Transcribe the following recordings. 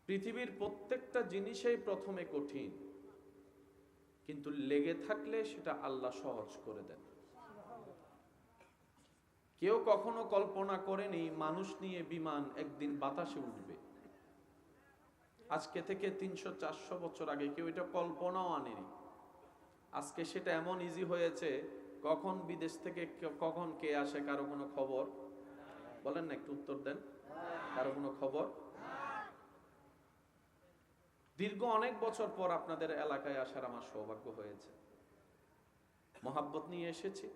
পৃথিবীর প্রত্যেকটা জিনিসই প্রথমে কঠিন, কিন্তু লেগে থাকলে সেটা আল্লাহ সহজ করে দেন। কেউ কখনো কল্পনা করেনি মানুষ নিয়ে বিমান একদিন বাতাসে উঠবে। আজকে থেকে 300-400 বছর আগে কেউ এটা কল্পনাও আনেনি। আজকে সেটা এমন ইজি হয়েছে, কখন বিদেশ থেকে কখন কে আসে কারো কোনো খবর বলেন না, একটু উত্তর দেন। কারো কোনো খবর? দীর্ঘ অনেক বছর পর আপনাদের এলাকায় আসার আমার সৌভাগ্য হয়েছে। মহাব্বত নিয়ে এসেছি,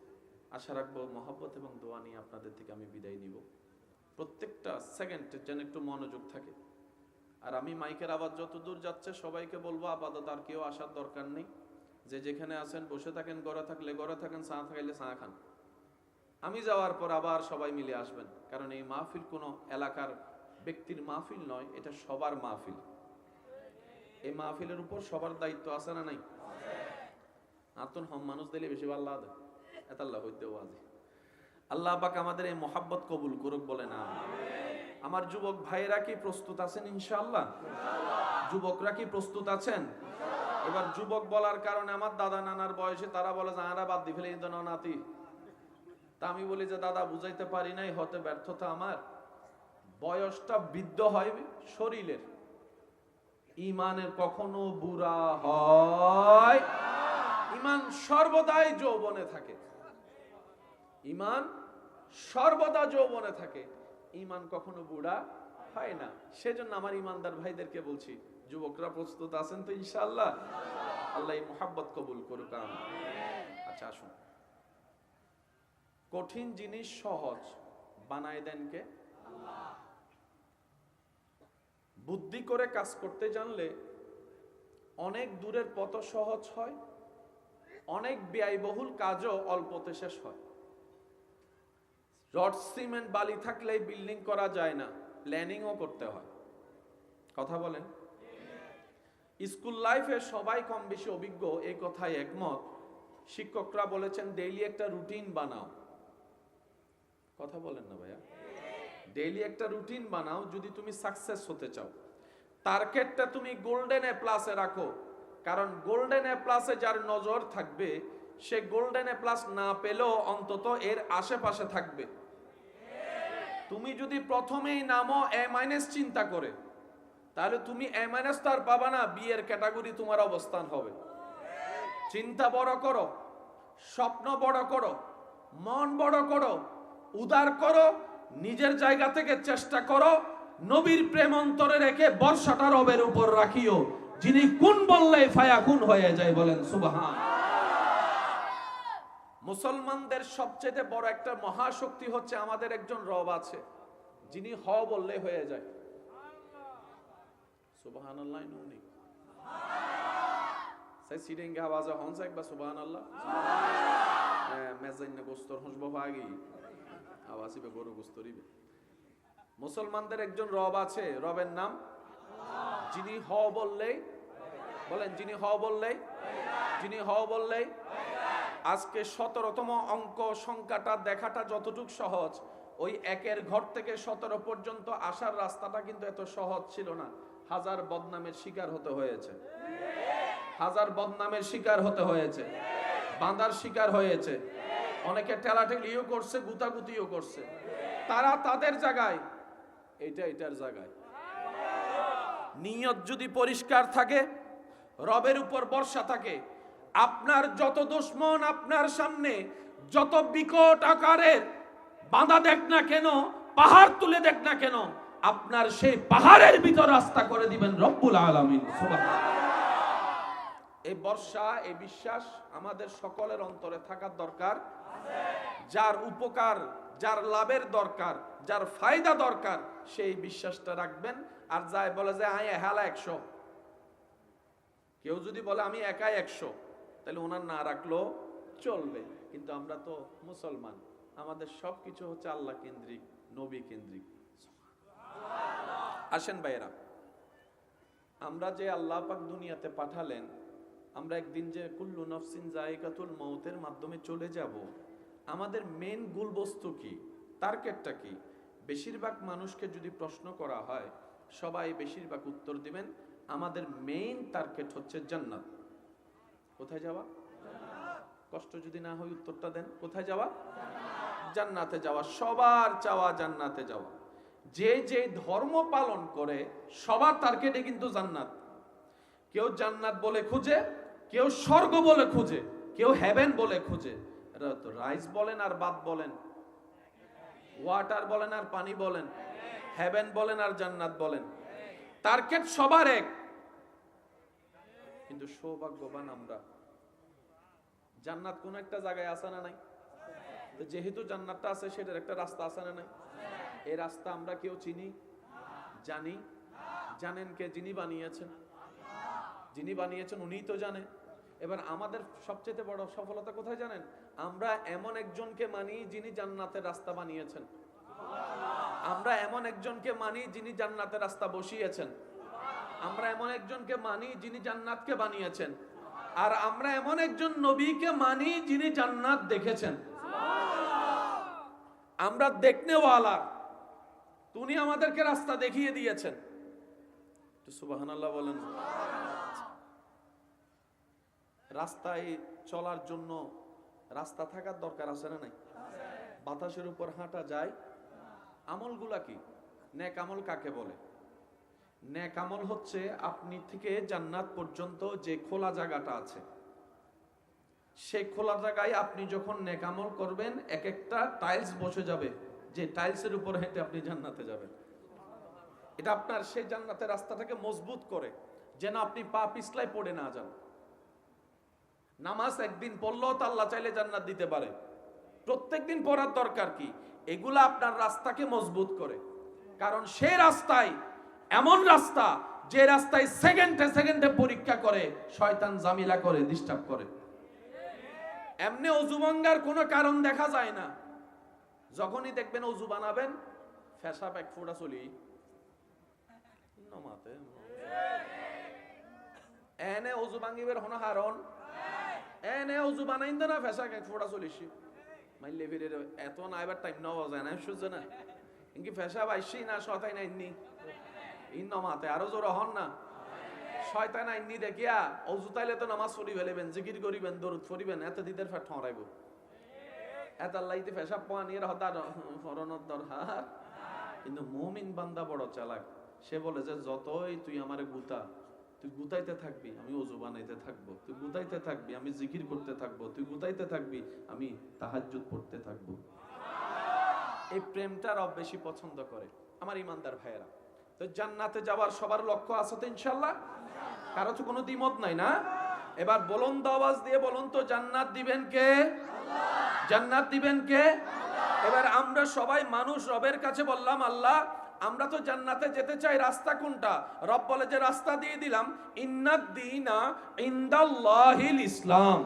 আশা রাখবো মহাব্বত এবং দোয়া নিয়ে আপনাদের থেকে আমি বিদায় নিব। প্রত্যেকটা সেকেন্ড যেন একটু মনোযোগ থাকে। আর আমি মাইকের আওয়াজ যত দূর যাচ্ছে সবাইকে বলবো আপাতত আর কেউ আসার দরকার নেই। যে যেখানে আছেন বসে থাকেন, ঘরে থাকলে ঘরে থাকেন, চা থাকলে চা খান। আমি যাওয়ার পর আবার সবাই মিলে আসবেন, কারণ এই মাহফিল কোনো এলাকার ব্যক্তির মাহফিল নয়, এটা সবার মাহফিল। এই মাহফিলের উপর সবার দায়িত্ব আছে না নাই? আতন হম মানুষ দিলে বেশি ভালো লাগে। এত আল্লাহ হইতে ওয়াজি। আল্লাহ পাক আমাদের এই মোহাব্বত কবুল করুক, বলে না। আমার যুবক ভাইরা কি প্রস্তুত আছেন? ইনশাআল্লাহ। যুবকরা কি প্রস্তুত আছেন? এবার যুবক বলার কারণে আমার দাদা নানার বয়সে তারা বলে যে আরা বাদ দি ফেলে নাতি। তা আমি বলি যে দাদা বুঝাইতে পারি নাই, হতে ব্যর্থতা আমার। বয়সটা বৃদ্ধ হয় শরীরের, ইমানের কখনো বুড়া হয়? ইমান সর্বদাই যৌবনে থাকে। ইমান সর্বদা যৌবনে থাকে, ইমান কখনো বুড়া হয় না। সেজন্য আমার ইমানদার ভাইদেরকে বলছি, যুবকরা প্রস্তুত আছেন তো? ইনশাআল্লাহ। আল্লাহ এই মুহাব্বত কবুল করুক। আচ্ছা আসুন, কঠিন জিনিস সহজ বানায় দেন কে? আল্লাহ। বুদ্ধি করে কাজ করতে জানলে অনেক দূরের পথ সহজ হয়, অনেক ব্যয়বহুল কাজও অল্পতে শেষ হয়। রড সিমেন্ট বালি থাকলেই বিল্ডিং করা যায় না, প্ল্যানিংও করতে হয়। কথা বলেন। স্কুল লাইফে সবাই কম বেশি অভিজ্ঞ, এই কথায় একমত। শিক্ষকরা বলেছেন ডেইলি একটা রুটিন বানাও। কথা বলেন না ভাইয়া? ডেইলি একটা রুটিন বানাও যদি তুমি সাকসেস হতে চাও। টার্গেটটা তুমি গোল্ডেন এ প্লাসে রাখো, কারণ গোল্ডেন এ প্লাসে যার নজর থাকবে সে গোল্ডেন এ প্লাস না পেলেও অন্তত এর আশেপাশে থাকবে। তুমি যদি প্রথমেই নামো এ মাইনাস চিন্তা করে, তাহলে তুমি এ মাইনাস তো আর পাবা না, বি এর ক্যাটাগরি তোমার অবস্থান হবে। চিন্তা বড় করো, স্বপ্ন বড় করো, মন বড় করো, উদার করো, নিজের জায়গা থেকে চেষ্টা করো। নবীর প্রেম অন্তরে রেখে বর্ষাটা রবের উপর রাখিও, যিনি কুন বললে ফায়াকুন হয়ে যায়। বলেন সুবহান। মুসলমানদের সবচেয়ে বড় একটা মহাশক্তি হচ্ছে আমাদের একজন রব আছে, যিনি হ বললে হয়ে যায়। সুবহানাল্লাহ। নুনি সাই সিডিং আওয়াজ হনছে একবার সুবহানাল্লাহ। মেজাইন গোস্তর হসব ভাগি আওয়াজে গরু গোস্তরিবে। মুসলমানদের একজন রব আছে, রবের নাম আল্লাহ। যিনি হ বললেই, বলেন যিনি হ বললেই, যিনি হ বললেই। আজকে 17তম অঙ্ক সংখ্যাটা দেখাটা যতটুকু সহজ, ওই একের ঘর থেকে 17 পর্যন্ত আসার রাস্তাটা কিন্তু এত সহজ ছিল না। হাজার বদনামের শিকার হতে হয়েছে, হাজার বদনামের শিকার হতে হয়েছে, বাঁধার শিকার হয়েছে, অনেকে ঠেলাঠেলিও করছে, গুতাগুতিও করছে। তারা তাদের জায়গায়, এটা এটার জায়গায়। নিয়ত যদি পরিষ্কার থাকে, রবের উপর ভরসা থাকে, আপনার যত দুশমন আপনার সামনে যত বিকট আকারের বাঁধা দেখ না কেন, পাহাড় তুলে দেখ না কেন, আপনার সেই পাহাড়ের ভিতর রাস্তা করে দিবেন রব্বুল আলামিন। সুবহানাল্লাহ। এই ভরসা, এই বিশ্বাস আমাদের সকলের অন্তরে থাকার দরকার। যার উপকার, যার লাভের দরকার, যার ফায়দা দরকার, সেই বিশ্বাসটা রাখবেন। আর যাই বলে যে আয় হেলা 100, কেউ যদি বলে আমি একাই 100, তাহলে ওনার না রাখলেও চলবে। কিন্তু আমরা তো মুসলমান, আমাদের সবকিছু হচ্ছে আল্লাহ কেন্দ্রিক, নবী কেন্দ্রিক। আসেন ভাইয়েরা, আমরা যে আল্লাহ পাক দুনিয়াতে পাঠালেন, আমরা একদিন যে কুল্লু নফসিন যায়কাতুল মউতের মাধ্যমে চলে যাব, আমাদের মেন গোল বস্তু কি, টার্গেটটা কি? বেশিরভাগ মানুষকে যদি প্রশ্ন করা হয় সবাই বেশিরভাগ উত্তর দিবেন আমাদের মেইন টার্গেট হচ্ছে জান্নাত। কোথায় যাওয়া? কষ্ট যদি না হয় উত্তরটা দেন, কোথায় যাওয়া? জান্নাতে যাওয়া। সবার চাওয়া জান্নাতে যাওয়া। যে যে ধর্ম পালন করে সবার টার্গেটে কিন্তু জান্নাত। কেউ জান্নাত বলে খুঁজে, কেউ স্বর্গ বলে খুঁজে, কেউ হেভেন বলে খুঁজে। রাইস বলেন আর ভাত বলেন, ওয়াটার বলেন আর পানি বলেন, হেভেন বলেন আর জান্নাত বলেন, টার্গেট সবার এক। কিন্তু সৌভাগ্যবান আমরা, জান্নাত কোন একটা জায়গায় আছে না নাই? যেহেতু জান্নাতটা আছে সেটার একটা রাস্তা আছে না নাই? এই রাস্তা আমরা কেউ চিনি, জানি? জানেন কে? যিনি বানিয়েছেন। যিনি বানিয়েছেন উনিই তো জানে। এবার আমাদের সবচেয়ে বড় সফলতা কোথায় জানেন? আমরা এমন একজনকে মানি যিনি জান্নাতের রাস্তা বানিয়েছেন। আমরা এমন একজনকে মানি যিনি জান্নাতের রাস্তা বসিয়েছেন। আমরা এমন একজনকে মানি যিনি জান্নাতকে বানিয়েছেন। আর আমরা এমন একজন নবীকে মানি যিনি জান্নাত দেখেছেন। আমরা দেখনেওয়ালা, উনি আমাদেরকে রাস্তা দেখিয়ে দিয়েছেন। সুবহানাল্লাহ বলেন। রাস্তায় চলার জন্য রাস্তা থাকার দরকার আছে না নাই? বাতাসের উপর হাঁটা যায়। আমলগুলা কি? নেক আমল কাকে বলে? নেক আমল হচ্ছে আপনি থেকে জান্নাত পর্যন্ত যে খোলা জায়গাটা আছে, সেই খোলা জায়গায় আপনি যখন নেক আমল করবেন এক একটা টাইলস বসে যাবে, যে টাইলসের উপর হেঁটে আপনি জান্নাতে যাবেন। এটা আপনার সেই জান্নাতের রাস্তাটাকে মজবুত করে, যেন আপনি পা পিছলাই পড়ে না যান। নামাজ একদিন পড়লেও তো আল্লাহ চাইলে জান্নাত দিতে পারে। প্রত্যেকদিন পড়ার দরকার কি? এগুলা আপনার রাস্তাকে মজবুত করে। কারণ সেই রাস্তায় এমন রাস্তা, যে রাস্তায় সেকেন্ডে সেকেন্ডে পরীক্ষা করে, শয়তান জামিলা করে, ডিস্টার্ব করে। এমনি অজু ভাঙ্গার কোনো কারণ দেখা যায় না। যখনই দেখবেন অজু বানাবেন, ফেসাব এক ফোঁটা চলি নমাতে এনে অজু ভাঙ্গিবের কোনো কারণ এনে অজু বানাইন না, ফেসাব এক ফোঁটা চলিস মাইলে ফিরে এত না, এবার টাইম নেওয়া যায় না, সহ্য না। ইনকি ফেসাব আইসি না শয়তান আইননি ইন নমাতে আরো জোর হন না। শয়তান আইননি দেখিয়া অজু তাইলে তো নামাজ পড়ি ফেলেবেন, জিকির করিবেন, দরুদ পড়িবেন, এত দিদের ফেট ঠরাইব। এত আল্লাহতে ফেসাব পানির হতার ফরনত দরকার। কিন্তু মুমিন বান্দা বড় চালাক। সে বলে যে যতই তুই আমারে গুতা, তুই গুতাইতে থাকবি, আমি অজু বানাইতে থাকবো। তুই গুতাইতে থাকবি, আমি জিকির করতে থাকবো। তুই গুতাইতে থাকবি, আমি তাহাজ্জুদ পড়তে থাকবো। এই প্রেমটা রব বেশি পছন্দ করে। আমার ইমানদার ভাইয়েরা, তো জান্নাতে যাওয়ার সবার লক্ষ্য আছে তো ইনশাআল্লাহ? কারো তো কোনো দ্বিমত নাই না? এবার বলুন তো, আওয়াজ দিয়ে বলুন তো, জান্নাত দিবেন কে? জান্নাত দিবেন কে? এবার আমরা সবাই মানুষ রবের কাছে বললাম, আল্লাহ আমরা তো জান্নাতে যেতে চাই, রাস্তা কোনটা? রব বলে যে রাস্তা দিয়ে দিলাম, ইন্নাদ দীনা ইনদাল্লাহিল ইসলাম।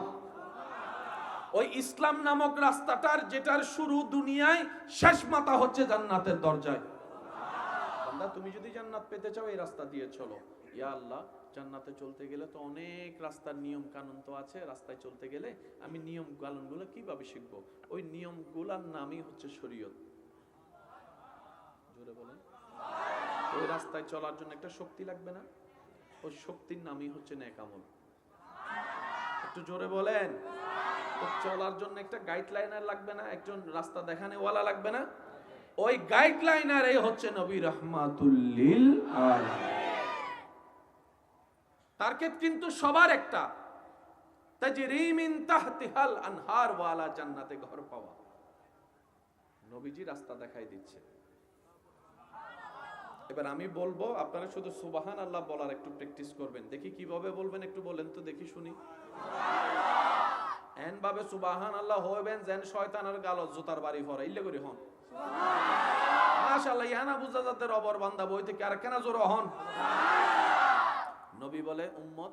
ওই ইসলাম নামক রাস্তাটার, যেটার শুরু দুনিয়ায়, শেষ মাথা হচ্ছে জান্নাতের দরজায়। বান্দা তুমি যদি জান্নাত পেতে চাও এই রাস্তা দিয়ে চলো। ইয়া আল্লাহ, জান্নাতে চলতে গেলে তো অনেক রাস্তার নিয়ম কানুন তো আছে, রাস্তায় চলতে গেলে আমি নিয়ম কানুনগুলো কিভাবে শিখবো? ওই নিয়মগুলোর নামই হচ্ছে শরীয়ত। জোরে বলেন। ওই রাস্তায় চলার জন্য একটা শক্তি লাগবে না? ওই শক্তির নামই হচ্ছে নেক আমল। একটু জোরে বলেন। চলার জন্য একটা গাইডলাইনার লাগবে না? একজন রাস্তা দেখানেওয়ালা লাগবে না? ওই গাইডলাইনার এই হচ্ছে নবী রাহমাতুল লিল আলামিন। টার্গেট কিন্তু সবার একটা, তাজরি মিন তাহতিহাল আনহার ওয়ালা জান্নাতে ঘর পাওয়া। নবীজি রাস্তা দেখাই দিচ্ছে। এবার আমি বলবো, আপনারা শুধু সুবহানাল্লাহ বলার একটু প্র্যাকটিস করবেন। দেখি কিভাবে বলবেন, একটু বলেন তো দেখি শুনি। এন ভাবে সুবহানাল্লাহ হইবেন যেন শয়তানের গালত জুতার বাড়ি ফরে ইল্লে করে হন। মাশাআল্লাহ, ইয়ানা বুঝা যাতে রবর বান্দা বই থেকে আর কেন জোর হন। নবী বলে, উম্মত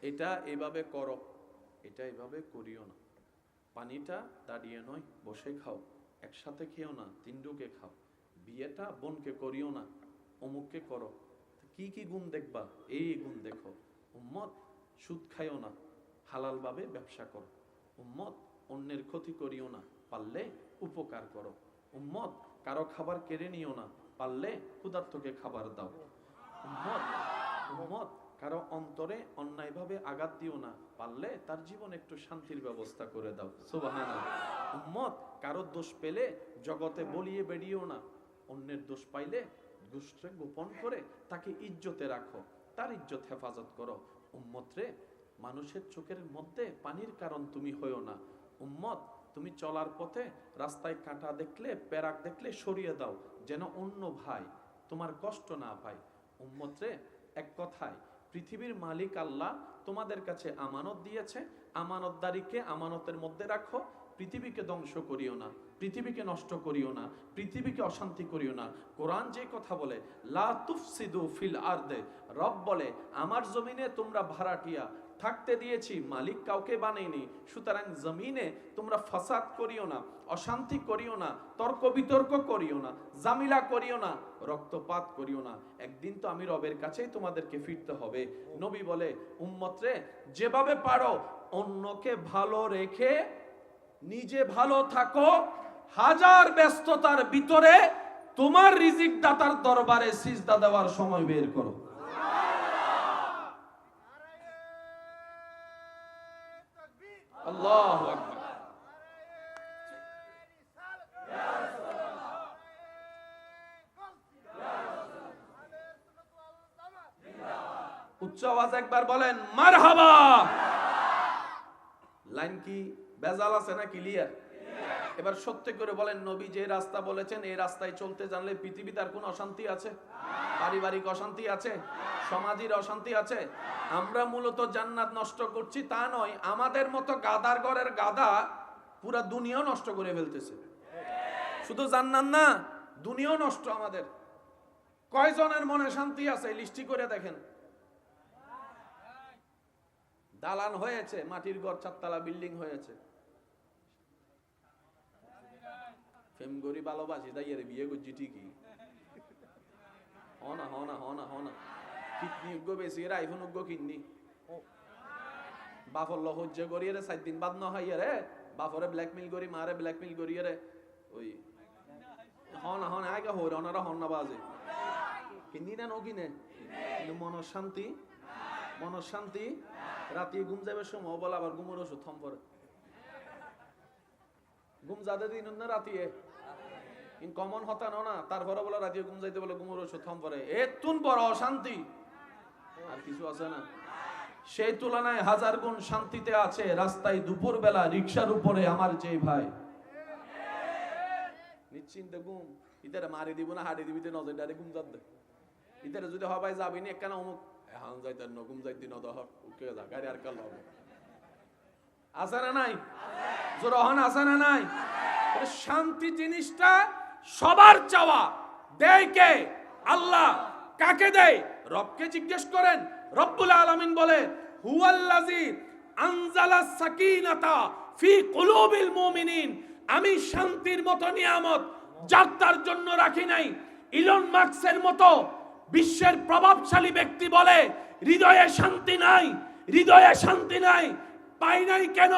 এটা এইভাবে করো, এটা এইভাবে করিও না। পানিটা দাঁড়িয়ে নয়, বসে খাও। একসাথে খেও না, তিন ডুকে খাও। বিয়েটা বোনকে করিও না, অমুককে করো। কি কি গুণ দেখবা? এই গুণ দেখো। উম্মত সুদ খাইও না, হালাল ভাবে ব্যবসা করো। উম্মত অন্যের ক্ষতি করিও না, পারলে উপকার করো। উম্মত কারো খাবার কেড়ে নিও না, পারলে ক্ষুধার্তকে খাবার দাও। উম্মত উম্মত কারো অন্তরে অন্যায়ভাবে আঘাত দিও না, পারলে তার জীবনে একটু শান্তির ব্যবস্থা করে দাও। সুবহানাল্লাহ। উম্মত কারো দোষ পেলে জগতে বলিয়ে বেরিয়েও না, অন্যের দোষ পাইলে দোষকে গোপন করে তাকে ইজ্জতে রাখো, তার ইজ্জত হেফাজত করো। উম্মত রে, মানুষের চোখের মধ্যে পানির কারণ তুমি হইও না। উম্মত, তুমি চলার পথে রাস্তায় কাঁটা দেখলে, পেরাক দেখলে সরিয়ে দাও, যেন অন্য ভাই তোমার কষ্ট না পায়। উম্মত রে, এক কথায় পৃথিবীর মালিক আল্লাহ তোমাদের কাছে আমানত দিয়েছে, আমানতদারিকে আমানতের মধ্যে রাখো। পৃথিবীকে ধ্বংস করিও না, পৃথিবীকে নষ্ট করিও না, পৃথিবীকে অশান্তি করিও না। কোরআন যে কথা বলে, লা তুফসিদু ফিল আরদে, রব বলে আমার জমিনে তোমরা ভাড়াটিয়া থাকতে দিয়েছি, মালিক কাউকে বানাইনি। সুতরাং জমিনে তোমরা ফাসাদ করিও না, অশান্তি করিও না, তর্ক বিতর্ক করিও না, জামিলা করিও না, রক্তপাত করিও না। একদিন তো আমি রবের কাছেই তোমাদেরকে ফিরতে হবে। নবী বলে, উম্মত রে, যেভাবে পারো অন্যকে ভালো রেখে নিজে ভালো থাকো। হাজার ব্যস্ততার ভিতরে তোমার রিজিক দাতার দরবারে সিজদা দেওয়ার সময় বের করো। আল্লাহু আকবার। উচ্চ আওয়াজ একবার বলেন মারহাবা। লাইন কি বেজাল আছে না ক্লিয়ার? এবার সত্যি করে বলেন, নবী যে রাস্তা বলেছেন এই রাস্তায় চলতে জানলে পৃথিবীতে আর কোন অশান্তি আছে? পারিবারিক অশান্তি আছে? সমাজের অশান্তি আছে? আমরা মূলত জান্নাত নষ্ট করছি তা নয়, আমাদের মতো গাদার ঘরের গাদা পুরা দুনিয়াও নষ্ট করে ফেলতেছে। শুধু জান্নাত না, দুনিয়াও নষ্ট আমাদের। কয়জনের মনে শান্তি আছে লিস্টি করে দেখেন। দালান হয়েছে, মাটির ঘর 4 তলা বিল্ডিং হয়েছে, প্রেম করি ভালোবাসি তাই এর বিয়ে করছি ঠিকই, হনা হনা হনা হনা কিডনি উগ্র বেশি এর আইফোন উগ্র কিডনি বাফর লহজ্জে করি রে 4 দিন বাদ না হয় রে, বাফরে ব্ল্যাকমেইল করি, মারে ব্ল্যাকমেইল করি রে, ওই হনা হনা আগে হরে ওনারা হন্না বাজে কিনি না নো কিনে। কিন্তু মনের শান্তি, মনের শান্তি রাতে ঘুম যাবে সময় বলে আবার ঘুমের ওষুধ থম পরে, ঘুম যাতে দিন না রাতিয়ে কমন হতানো না, তারপরে বলে রাতে ঘুম যাইতে বলে ঘুমের ওষুধ থম পরে। এতুন বড় অশান্তি আর কিছু আছে না? সেই তুলনায় হাজার গুণ শান্তিতে আছে রাস্তায় দুপুর বেলা রিকশার উপরে আমার যে ভাই নিশ্চিন্তে ঘুম। ইতারে মারি দিব না হাড়ি দিবিতে নজর ডারে ঘুম যাবে। ইতারে যদি হবাই যাবি না একখানা অমুক এখন যাইতেন ন ঘুম যাইতি নদহর উকে যা গাড়ি আর কাল হবে। আছে না নাই? জোরহন আছে না নাই? শান্তি জিনিসটা সবার চাওয়া। দেয় কে? আল্লাহ। কাকে দেয়? রবকে জিজ্ঞেস করেন। রব্বুল আলামিন বলে, হুয়াল্লাযী আনজালাস সাকিনাতা ফি কুলুবিল মুমিনিন, আমি শান্তির মতো নিয়ামত যার তার জন্য রাখি নাই। ইলন মাস্কের মতো বিশ্বের প্রভাবশালী ব্যক্তি বলে হৃদয়ে শান্তি নাই, হৃদয়ে শান্তি নাই। পাই নাই কেন?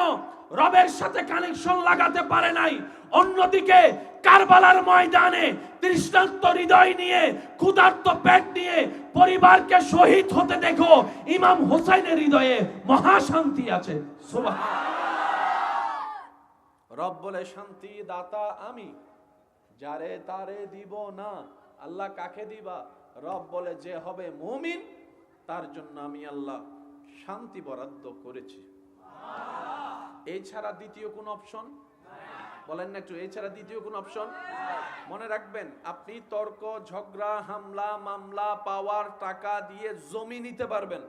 রবের সাথে কানেকশন লাগাতে পারে নাই। অন্যদিকে কারবালার ময়দানে তৃষ্ণার্ত হৃদয় নিয়ে, ক্ষুধার্ত পেট নিয়ে পরিবারকে শহীদ হতে দেখো, ইমাম হোসেনের হৃদয়ে মহাশান্তি আছে। সুবহানাল্লাহ। রব বলে শান্তি দাতা আমি, যারে তারে দিব না। আল্লাহ কাকে দিবা? রব বলে যে হবে মুমিন তার জন্য আমি আল্লাহ শান্তি বরাদ্দ করেছি। এই ছাড়া দ্বিতীয় কোন অপশন বলেন না একটু? এই ছাড়া দ্বিতীয় কোন অপশন? মনে রাখবেন, আপনি তর্ক ঝগড়া হামলা মামলা পাওয়ার টাকা দিয়ে জমি নিতে পারবেন,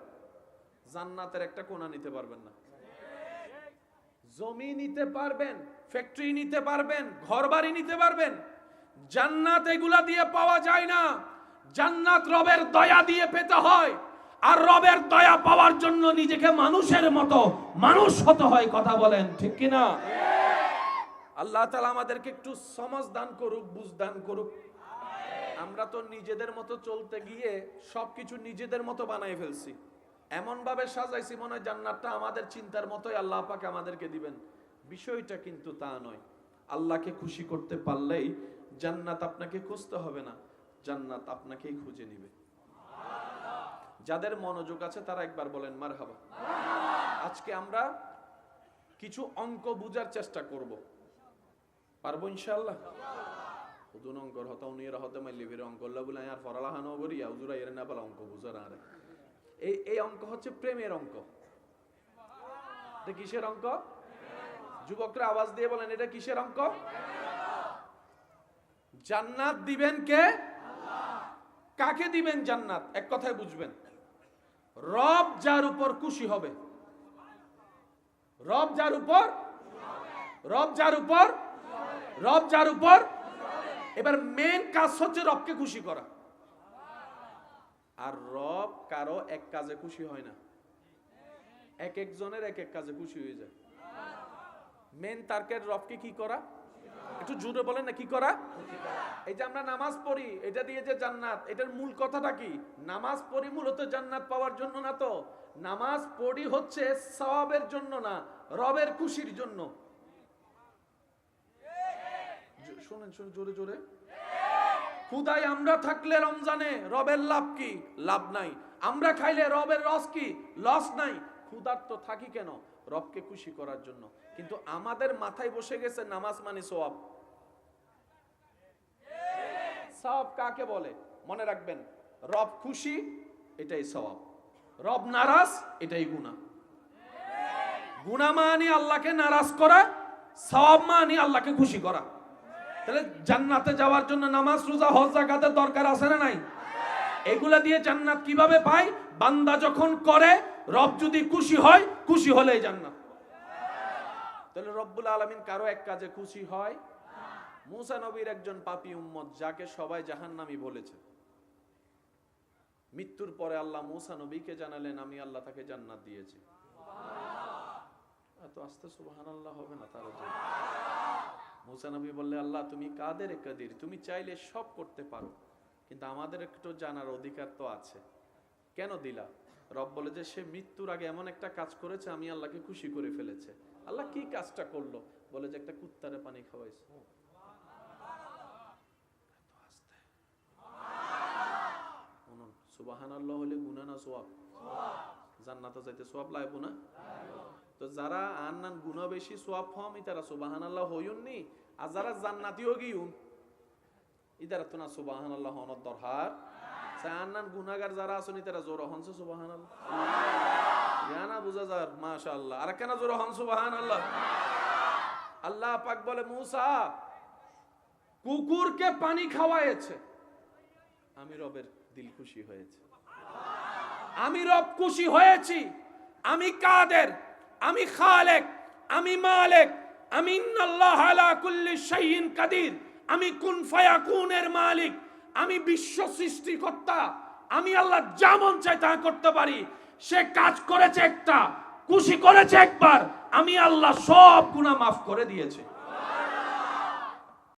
জান্নাতের একটা কোণা নিতে পারবেন না। জমি নিতে পারবেন, ফ্যাক্টরি নিতে পারবেন, ঘরবাড়ি নিতে পারবেন, জান্নাত এগুলা দিয়ে পাওয়া যায় না। জান্নাত রবের দয়া দিয়ে পেতে হয়, আর রবের দয়া পাওয়ার জন্য নিজেকে মানুষের মতো মানুষ হতে হয়। কথা বলেন ঠিক কিনা? আল্লাহ তাআলা আমাদেরকে একটু সমাজ দান করুক, বুঝ দান করুক। আমরা তো নিজেদের মতো চলতে গিয়ে সবকিছু নিজেদের মতো বানাই ফেলছি, এমন ভাবে সাজাইছি মনে হয় জান্নাতটা আমাদের চিন্তার মতোই আল্লাহ পাক আমাদেরকে দিবেন। বিষয়টা কিন্তু তা নয়। আল্লাহকে খুশি করতে পারলেই জান্নাত আপনাকে খুঁজতে হবে না। জান্নাত আপনাকেই খুঁজে নিবে। যাদের মনোযোগ আছে তারা একবার বলেন মারহাবা। আজকে আমরা কিছু অঙ্ক বুঝার চেষ্টা করব, পারবো ইনশাআল্লাহ? হুদুন অঙ্কর হতা উনিরা হতে মাইলি ফিরে অঙ্ক আল্লাহ বলে আর ফরালাহানো করি হুজুরা এর না পালা অঙ্ক বুঝার আর এই অঙ্ক হচ্ছে প্রেমের অঙ্ক। এটা কিসের অঙ্ক? যুবকরা আওয়াজ দিয়ে বলেন এটা কিসের অঙ্ক? জান্নাত দিবেন কে? কাকে দিবেন জান্নাত? এক কথায় বুঝবেন, রব যার উপর খুশি হবে। রব যার উপর, রব যার উপর, রব যার উপর। এবার মেন কাজ হচ্ছে রবকে খুশি করা। আর রব কারো এক কাজে খুশি হয় না, এক একজনের এক এক কাজে খুশি হয়ে যায়। মেন টার্গেট রবকে কি করা? একটু জোরে বলেন না, কি করা? এই যে আমরা নামাজ পড়ি, এটা দিয়ে যে জান্নাত, এটার মূল কথাটা কি? নামাজ পড়ি মূলত জান্নাত পাওয়ার জন্য না তো। নামাজ পড়ি হচ্ছে সওয়াবের জন্য না, রবের খুশির জন্য। শুনেন শুনেন জোরে জোরে। খুদাই আমরা থাকলে রমজানে রবের লাভ কি? লাভ নাই। আমরা খাইলে রবের রস কি? লস নাই। ক্ষুধার্ত থাকি কেন? রবকে খুশি করার জন্য। কিন্তু আমাদের মাথায় বসে গেছে নামাজ মানে সওয়াব। সওয়াব কাকে বলে? মনে রাখবেন, রব খুশি এটাই সওয়াব, রব নারাজ এটাই গুনাহ। গুনাহ মানে আল্লাহকে নারাজ করা, সওয়াব মানে আল্লাহকে খুশি করা। তাহলে জান্নাতে যাওয়ার জন্য নামাজ, রোজা, হজ, যাকাতের দরকার আছে না নাই? এগুলা দিয়ে জান্নাত কিভাবে পাই? বান্দা যখন করে, রব যদি খুশি হয়, খুশি হলেই জান্নাত। তাহলে রব্বুল আলামিন কারো এক কাজে খুশি হয়? মুসা নবীর একজন পাপী উম্মত যাকে সবাই জাহান্নামী বলেছে, মৃত্যুর পরে আল্লাহ মুসা নবীকে জানালেন আমি আল্লাহ তাকে জান্নাত দিয়েছি। এত আস্তে সুবহানাল্লাহ হবে না তার জন্য। মুসা নবী বললে আল্লাহ তুমি কাদের কাদির, তুমি চাইলে সব করতে পারো, কিন্তু আমাদের একটু জানার অধিকার তো আছে, কেন দিলা? রব বলে যে সে মৃত্যুর আগে এমন একটা কাজ করেছে আমি আল্লাহকে খুশি করে ফেলেছে। আল্লাহ কি কাজটা করলো? বলে যে একটা কুত্তারে পানি খাওয়াইছে। সুবহানাল্লাহ হলে গুনাহ না সওয়াব? জান্নাতে যাইতে সওয়াব লাগবে না? তো যারা আন্নান গুনাহ বেশি সওয়াব কম ইতারা সুবহানাল্লাহ হইউননি, আর যারা জান্নাতীও গিউন ইতারা তো না সুবহানাল্লাহ হন দরকার। আন্নান গুনাহগার যারা আছেন ইতারা জোর হনছে সুবহানাল্লাহ। জানা বুঝা যার মাশাআল্লাহ। আর কেন জোর হন সুবহানাল্লাহ? আল্লাহ পাক বলে মুসা কুকুরকে পানি খাওয়াইছে, আমি রবের দিল খুশি হয়েছে, আমি রব খুশি হয়েছি। আমি কাদের, আমি খালেক, আমি মালিক, আমি ইন্নাল্লাহ আলা কুল্লি শাইইন কাদির, আমি কুন ফায়াকুনের মালিক, আমি বিশ্ব সৃষ্টিকর্তা। আমি আল্লাহ যা মন চাই তা করতে পারি। সে কাজ করেছে একটা, খুশি করেছে একবার, আমি আল্লাহ সব গুনাহ মাফ করে দিয়েছি।